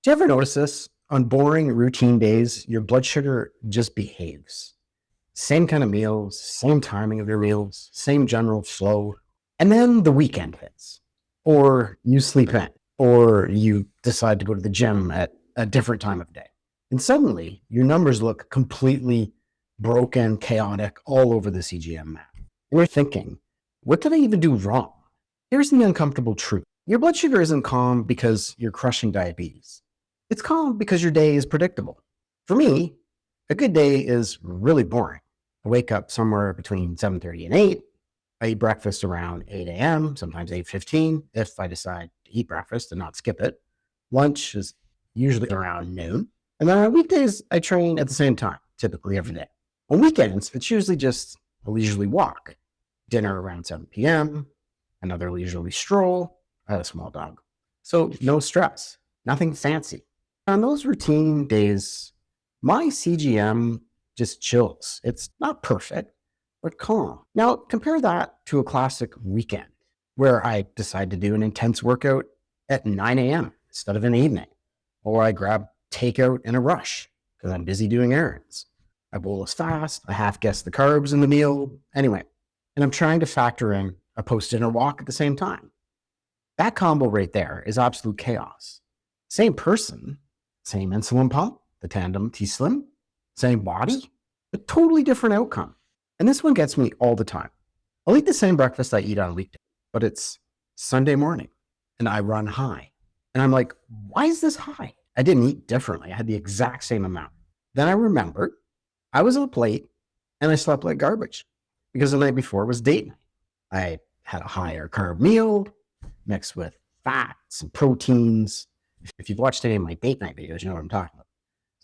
Do you ever notice this? On boring routine days, your blood sugar just behaves. Same kind of meals, same timing of your meals, same general flow. And then the weekend hits, or you sleep in, or you decide to go to the gym at a different time of day. And suddenly your numbers look completely broken, chaotic, all over the CGM map. And you're thinking, what did I even do wrong? Here's the uncomfortable truth. Your blood sugar isn't calm because you're crushing diabetes. It's calm because your day is predictable. For me, a good day is really boring. I wake up somewhere between 7:30 and 8. I eat breakfast around 8 a.m., sometimes 8:15 if I decide to eat breakfast and not skip it. Lunch is usually around noon. And then on weekdays, I train at the same time, typically every day. On weekends, it's usually just a leisurely walk. Dinner around 7 p.m., another leisurely stroll. I have a small dog. So no stress, nothing fancy. On those routine days, my CGM just chills. It's not perfect, but calm. Now, compare that to a classic weekend where I decide to do an intense workout at 9 a.m. instead of in the evening, or I grab takeout in a rush because I'm busy doing errands. I bolus fast, I half guess the carbs in the meal. Anyway, and I'm trying to factor in a post-dinner walk at the same time. That combo right there is absolute chaos. Same person, same insulin pump, the tandem T-Slim, same body, but totally different outcome. And this one gets me all the time. I'll eat the same breakfast I eat on a weekday, but it's Sunday morning and I run high. And I'm like, why is this high? I didn't eat differently. I had the exact same amount. Then I remembered I was up late and I slept like garbage because the night before was date night. I had a higher carb meal mixed with fats and proteins. If you've watched any of my date night videos, you know what I'm talking about.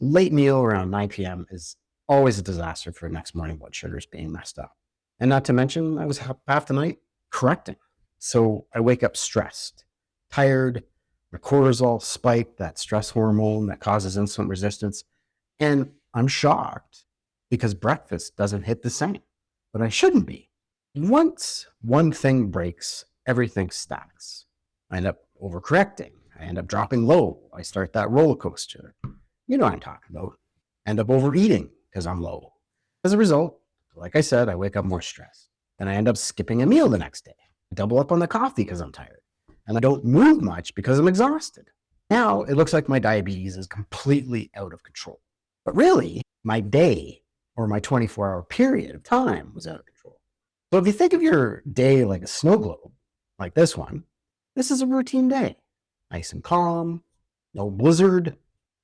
Late meal around 9 p.m. is always a disaster for next morning blood sugars being messed up. And not to mention, I was half the night correcting. So I wake up stressed, tired, my cortisol spiked, that stress hormone that causes insulin resistance. And I'm shocked because breakfast doesn't hit the same, but I shouldn't be. Once one thing breaks, everything stacks. I end up overcorrecting. I end up dropping low. I start that roller coaster. You know what I'm talking about. End up overeating because I'm low. As a result, like I said, I wake up more stressed. Then I end up skipping a meal the next day. I double up on the coffee because I'm tired. And I don't move much because I'm exhausted. Now it looks like my diabetes is completely out of control. But really, my day or my 24-hour period of time was out of control. So if you think of your day like a snow globe, like this one, this is a routine day. Nice and calm, no blizzard.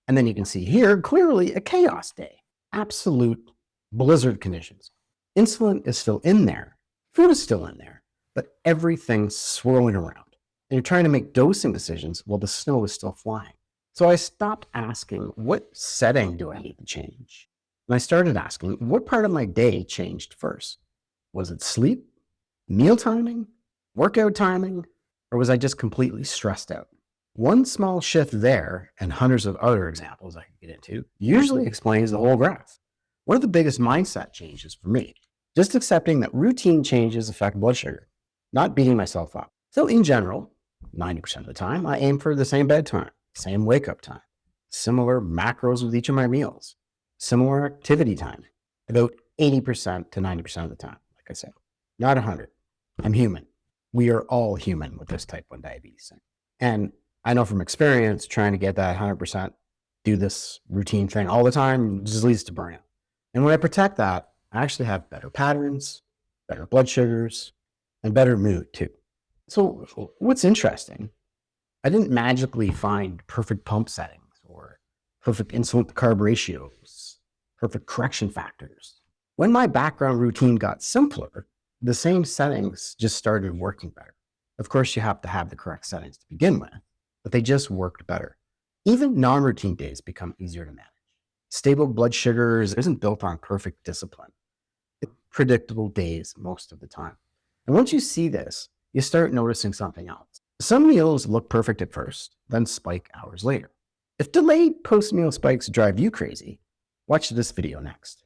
And then you can see here clearly a chaos day. Absolute blizzard conditions. Insulin is still in there. Food is still in there. But everything's swirling around. And you're trying to make dosing decisions while the snow is still flying. So I stopped asking, what setting do I need to change? And I started asking, what part of my day changed first? Was it sleep, meal timing, workout timing, or was I just completely stressed out? One small shift there, and hundreds of other examples I can get into, usually explains the whole graph. One of the biggest mindset changes for me, just accepting that routine changes affect blood sugar, not beating myself up. So in general, 90% of the time, I aim for the same bedtime, same wake up time, similar macros with each of my meals, similar activity time, about 80% to 90% of the time, like I said, not 100. I'm human. We are all human with this type 1 diabetes thing. And I know from experience, trying to get that 100%, do this routine thing all the time just leads to burnout. And when I protect that, I actually have better patterns, better blood sugars, and better mood too. So what's interesting, I didn't magically find perfect pump settings or perfect insulin to carb ratios, perfect correction factors. When my background routine got simpler, the same settings just started working better. Of course, you have to have the correct settings to begin with, but they just worked better. Even non-routine days become easier to manage. Stable blood sugars isn't built on perfect discipline. It's predictable days most of the time. And once you see this, you start noticing something else. Some meals look perfect at first, then spike hours later. If delayed post-meal spikes drive you crazy, watch this video next.